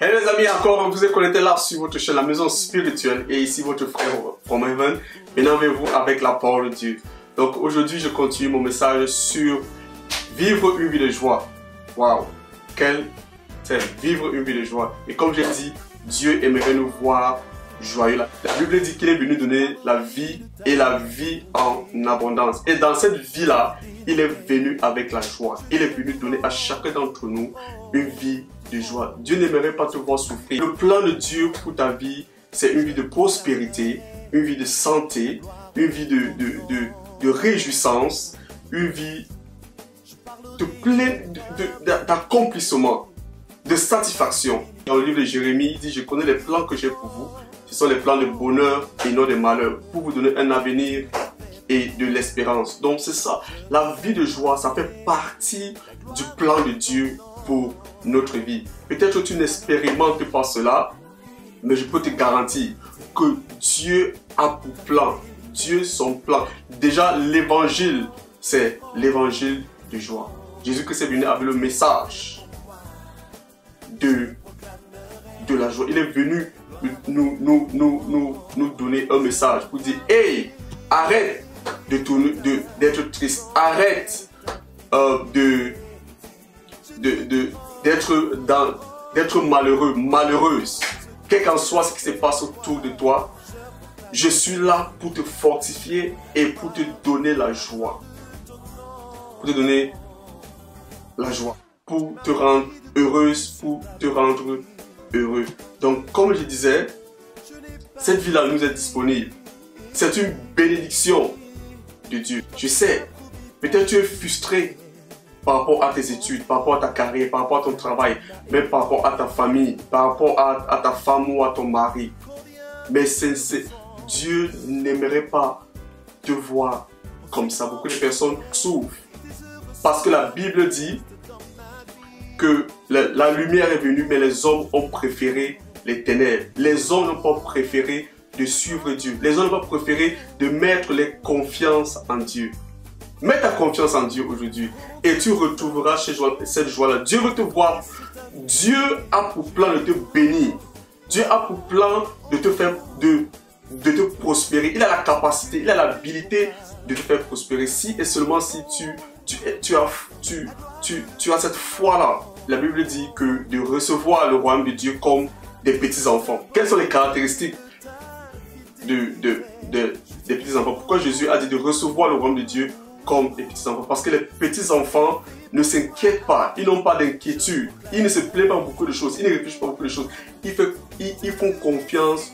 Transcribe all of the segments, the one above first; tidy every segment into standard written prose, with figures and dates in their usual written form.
Hey les amis, encore vous êtes connectés là sur votre chaîne La Maison Spirituelle et ici votre frère From Heaven, maintenant avec vous avec la parole de Dieu. Donc aujourd'hui je continue mon message sur vivre une vie de joie. Waouh, quel thème, vivre une vie de joie. Et comme j'ai dit, Dieu aimerait nous voir joyeux. La Bible dit qu'il est venu donner la vie et la vie en abondance. Et dans cette vie-là, il est venu avec la joie. Il est venu donner à chacun d'entre nous une vie de joie. Dieu n'aimerait pas te voir souffrir. Le plan de Dieu pour ta vie, c'est une vie de prospérité, une vie de santé, une vie de réjouissance, une vie de plein d'accomplissement, de satisfaction. Dans le livre de Jérémie, il dit: je connais les plans que j'ai pour vous. Ce sont les plans de bonheur et non de malheur, pour vous donner un avenir et de l'espérance. Donc c'est ça, la vie de joie, ça fait partie du plan de Dieu pour notre vie. Peut-être que tu n'expérimentes pas cela, mais je peux te garantir que Dieu a pour plan, Dieu son plan. Déjà l'évangile, c'est l'évangile de joie. Jésus-Christ est venu avec le message de la joie. Il est venu nous donner un message pour dire: hey, arrête d'être triste, arrête d'être malheureux, malheureuse. Quel qu'en soit ce qui se passe autour de toi, je suis là pour te fortifier et pour te donner la joie. Pour te donner la joie. Pour te rendre heureuse, pour te rendre heureux. Donc, comme je disais, cette vie-là nous est disponible. C'est une bénédiction de Dieu. Je sais, peut-être tu es frustré par rapport à tes études, par rapport à ta carrière, par rapport à ton travail, même par rapport à ta famille, par rapport à ta femme ou à ton mari. Mais Dieu n'aimerait pas te voir comme ça. Beaucoup de personnes souffrent parce que la Bible dit que la lumière est venue, mais les hommes ont préféré les ténèbres. Les hommes n'ont pas préféré de suivre Dieu. Les hommes n'ont pas préféré de mettre les confiances en Dieu. Mets ta confiance en Dieu aujourd'hui et tu retrouveras cette joie-là. Dieu veut te voir. Dieu a pour plan de te bénir. Dieu a pour plan de te faire, de te prospérer. Il a la capacité, il a l'habilité de te faire prospérer. Si et seulement si tu as cette foi-là. La Bible dit que de recevoir le royaume de Dieu comme des petits-enfants. Quelles sont les caractéristiques des petits-enfants? Pourquoi Jésus a dit de recevoir le royaume de Dieu comme des petits-enfants? Parce que les petits-enfants ne s'inquiètent pas, ils n'ont pas d'inquiétude, ils ne se plaignent pas beaucoup de choses, ils ne réfléchissent pas beaucoup de choses. Ils font confiance,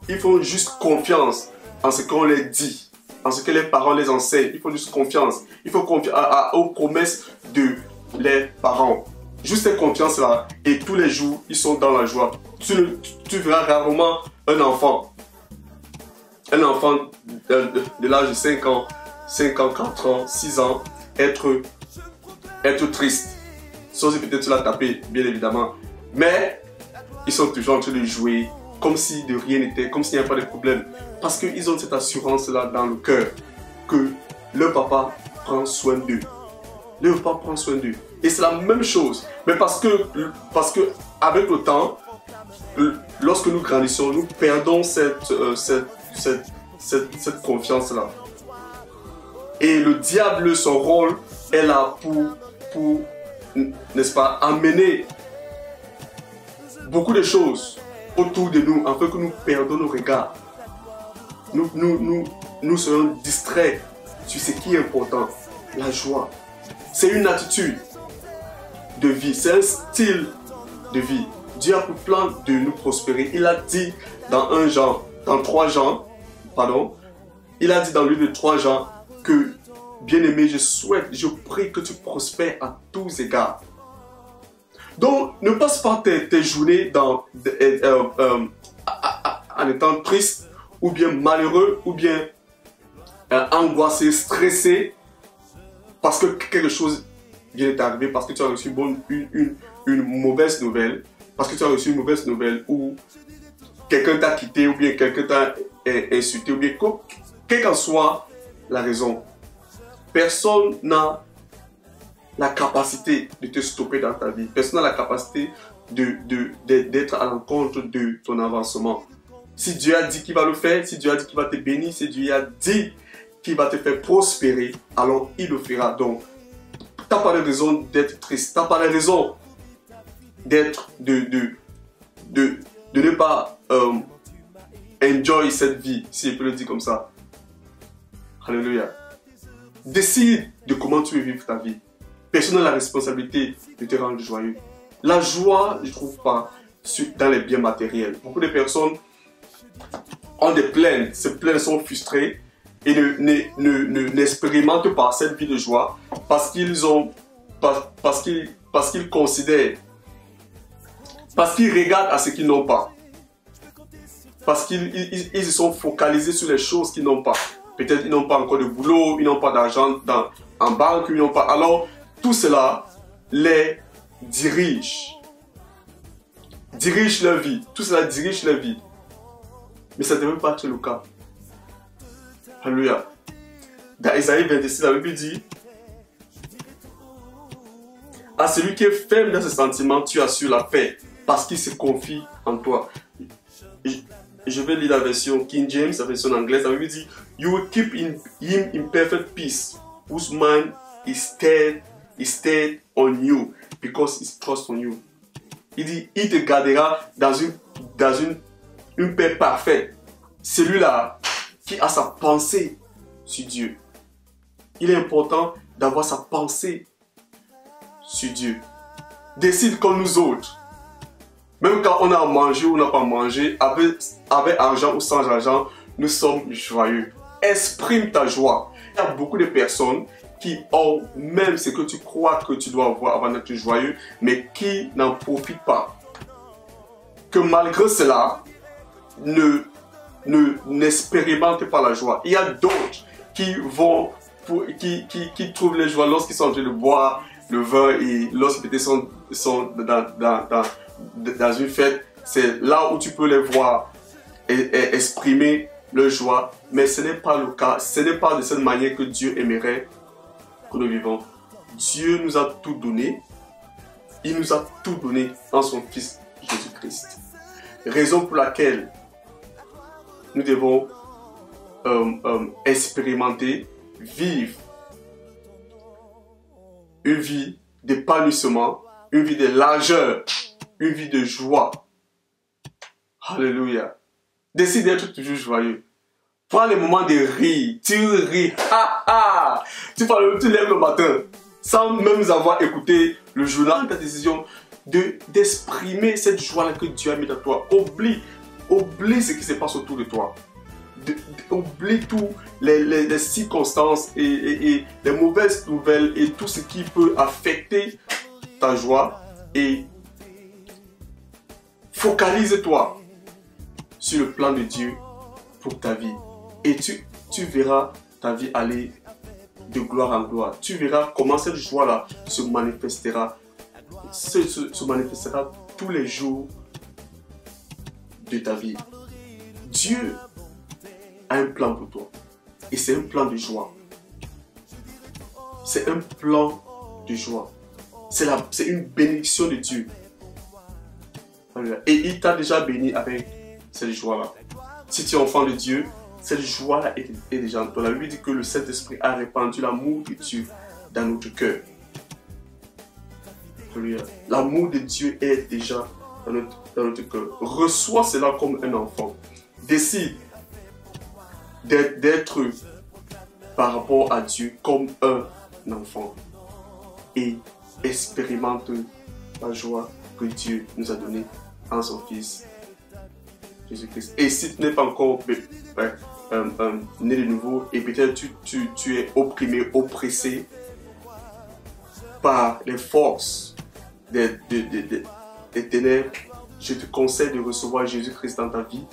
ils font juste confiance en ce qu'on leur dit, en ce que les parents les enseignent. Ils font juste confiance. Ils font confiance aux promesses de les parents. Juste cette confiance-là. Et tous les jours, ils sont dans la joie. Tu verras rarement un enfant de l'âge de 5 ans, 4 ans, 6 ans, être triste. Sauf si peut-être tu l'as tapé, bien évidemment. Mais ils sont toujours en train de jouer comme si de rien n'était, comme s'il n'y avait pas de problème. Parce qu'ils ont cette assurance-là dans le cœur que leur papa prend soin d'eux. Leur papa prend soin d'eux. Et c'est la même chose. Mais parce que avec le temps, lorsque nous grandissons, nous perdons cette confiance-là. Et le diable, son rôle est là pour n'est-ce pas, amener beaucoup de choses autour de nous, afin que nous perdons nos regards. Nous serons distraits sur ce qui est important, la joie. C'est une attitude de vie, c'est un style de vie. Dieu a pour plan de nous prospérer. Il a dit dans 3 Jean, il a dit dans le livre de 3 Jean que, bien-aimé, je prie que tu prospères à tous égards. Donc, ne passe pas tes journées en étant triste, ou bien malheureux, ou bien angoissé, stressé, parce que quelque chose vient d'arriver, parce que tu as reçu une mauvaise nouvelle, parce que tu as reçu une mauvaise nouvelle, ou quelqu'un t'a quitté, ou bien quelqu'un t'a insulté, ou bien quelle qu'en soit la raison. Personne n'a la capacité de te stopper dans ta vie. Personne n'a la capacité d'être à l'encontre de ton avancement. Si Dieu a dit qu'il va le faire, si Dieu a dit qu'il va te bénir, si Dieu a dit qu'il va te faire prospérer, alors il le fera. Donc, tu n'as pas de raison d'être triste, tu n'as pas de raison d'être, de ne pas enjoy cette vie, si je peux le dire comme ça. Alléluia. Décide de comment tu veux vivre ta vie. Personne n'a la responsabilité de te rendre joyeux. La joie, je ne trouve pas dans les biens matériels. Beaucoup de personnes ont des plaintes. Ces plaintes sont frustrées et n'expérimentent pas cette vie de joie parce qu'ils considèrent, parce qu'ils regardent à ce qu'ils n'ont pas. Parce qu'ils se sont focalisés sur les choses qu'ils n'ont pas. Peut-être ils n'ont pas encore de boulot, ils n'ont pas d'argent en banque, ils n'ont pas. Alors, tout cela les dirige leur vie. Tout cela dirige leur vie. Mais ça ne devrait pas être le cas. Alléluia. Dans Isaïe 26, la Bible dit: à celui qui est ferme dans ses sentiments, tu assures la paix, parce qu'il se confie en toi. Je vais lire la version King James, la version anglaise. La Bible dit: you will keep him in perfect peace, whose mind is stayed on you, because he trusts on you. Il dit: il te gardera dans une paix parfaite. Celui-là qui a sa pensée sur Dieu. Il est important d'avoir sa pensée sur Dieu. Décide comme nous autres. Même quand on a à manger ou on n'a pas à manger, avec argent ou sans argent, nous sommes joyeux. Exprime ta joie. Il y a beaucoup de personnes qui ont même ce que tu crois que tu dois avoir avant d'être joyeux, mais qui n'en profitent pas. Que malgré cela, n'expérimentent pas la joie. Il y a d'autres qui trouvent la joie lorsqu'ils sont en train de boire le vin et lorsqu'ils sont dans une fête. C'est là où tu peux les voir et exprimer leur joie. Mais ce n'est pas le cas. Ce n'est pas de cette manière que Dieu aimerait que nous vivons. Dieu nous a tout donné. Il nous a tout donné en son Fils Jésus-Christ. Raison pour laquelle nous devons expérimenter, vivre une vie d'épanouissement, une vie de largeur, une vie de joie. Alléluia. Décide d'être toujours joyeux. Prends les moments de rire. Tu ris. Tu lèves le matin sans même avoir écouté le journal de ta décision d'exprimer cette joie-là que Dieu a mis dans toi. Oublie ce qui se passe autour de toi. Oublie toutes les circonstances et les mauvaises nouvelles et tout ce qui peut affecter ta joie et focalise-toi sur le plan de Dieu pour ta vie. Et tu verras ta vie aller de gloire en gloire. Tu verras comment cette joie-là se manifestera. Se manifestera tous les jours de ta vie. Dieu a un plan pour toi. Et c'est un plan de joie. C'est un plan de joie. C'est une bénédiction de Dieu. Et il t'a déjà béni avec cette joie-là. Si tu es enfant de Dieu, cette joie-là est déjà en toi. La Bible dit que le Saint-Esprit a répandu l'amour de Dieu dans notre cœur. L'amour de Dieu est déjà dans notre cœur. Reçois cela comme un enfant. Décide d'être par rapport à Dieu comme un enfant. Et expérimente la joie que Dieu nous a donnée en son Fils Jésus-Christ. Et si tu n'es pas encore né de nouveau et peut-être tu es opprimé, oppressé par les forces des ténèbres, je te conseille de recevoir Jésus-Christ dans ta vie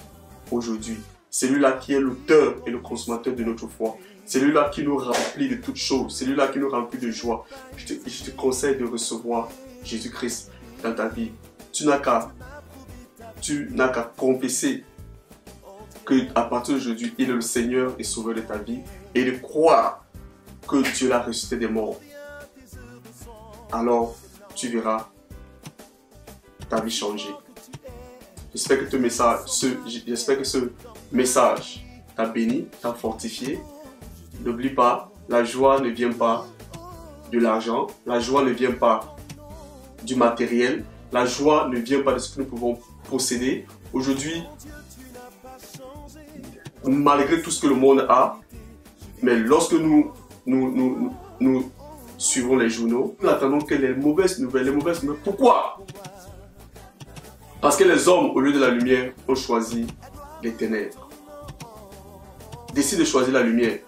aujourd'hui. Celui-là qui est l'auteur et le consommateur de notre foi. Celui-là qui nous remplit de toutes choses. Celui-là qui nous remplit de joie. Je te conseille de recevoir Jésus-Christ dans ta vie. Tu n'as qu'à confesser qu'à partir d'aujourd'hui, il est le Seigneur et Sauveur de ta vie. Et de croire que Dieu l'a ressuscité des morts. Alors, tu verras ta vie changer. J'espère que ce message t'a béni, t'a fortifié. N'oublie pas, la joie ne vient pas de l'argent, la joie ne vient pas du matériel, la joie ne vient pas de ce que nous pouvons posséder. Aujourd'hui, malgré tout ce que le monde a, mais lorsque nous suivons les journaux, nous attendons que les mauvaises nouvelles. Pourquoi? Parce que les hommes, au lieu de la lumière, ont choisi les ténèbres. Décide de choisir la lumière.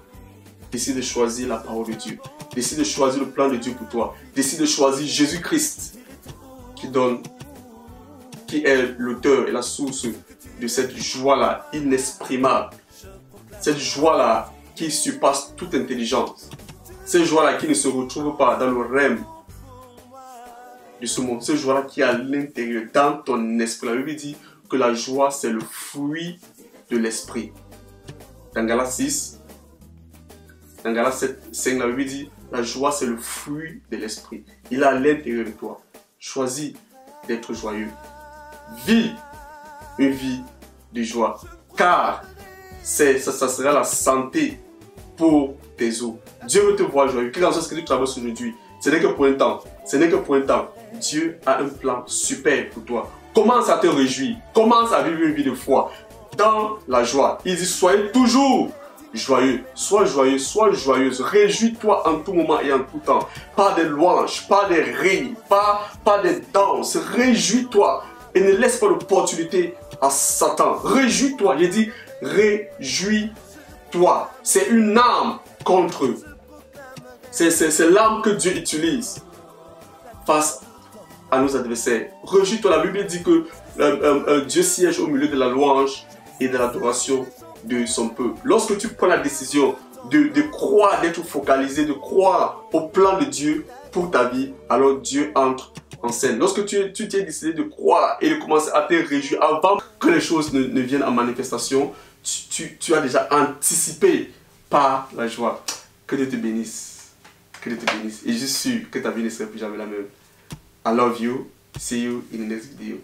Décide de choisir la parole de Dieu. Décide de choisir le plan de Dieu pour toi. Décide de choisir Jésus-Christ qui est l'auteur et la source de cette joie-là inexprimable. Cette joie-là qui surpasse toute intelligence. Cette joie-là qui ne se retrouve pas dans le rêve de ce monde. Cette joie-là qui est à l'intérieur, dans ton esprit. La Bible dit que la joie, c'est le fruit de l'esprit. Dans Galates 6, dans Galates 7, 5, la Bible dit la joie, c'est le fruit de l'esprit. Il est à l'intérieur de toi. Choisis d'être joyeux. Vis une vie de joie. Car ça sera la santé pour tes os. Dieu veut te voir joyeux. Quelle que ce que tu traverses aujourd'hui, ce n'est que pour un temps. Ce n'est que pour un temps. Dieu a un plan super pour toi. Commence à te réjouir. Commence à vivre une vie de foi. Dans la joie. Il dit soyez toujours joyeux. Sois joyeux, sois joyeuse. Réjouis-toi en tout moment et en tout temps. Pas des louanges, pas des rires, pas des danses. Réjouis-toi. Et ne laisse pas l'opportunité à Satan. Réjouis-toi. Il dit réjouis-toi. C'est une arme contre eux. C'est l'arme que Dieu utilise face à nos adversaires. Réjouis-toi. La Bible dit que Dieu siège au milieu de la louange et de l'adoration de son peuple. Lorsque tu prends la décision de croire, d'être focalisé, de croire au plan de Dieu pour ta vie, alors Dieu entre en scène. Lorsque tu t'es décidé de croire et de commencer à te réjouir avant que les choses ne viennent en manifestation, tu as déjà anticipé par la joie. Que Dieu te bénisse. Que Dieu te bénisse. Et je suis sûr que ta vie ne sera plus jamais la même. I love you. See you in the next video.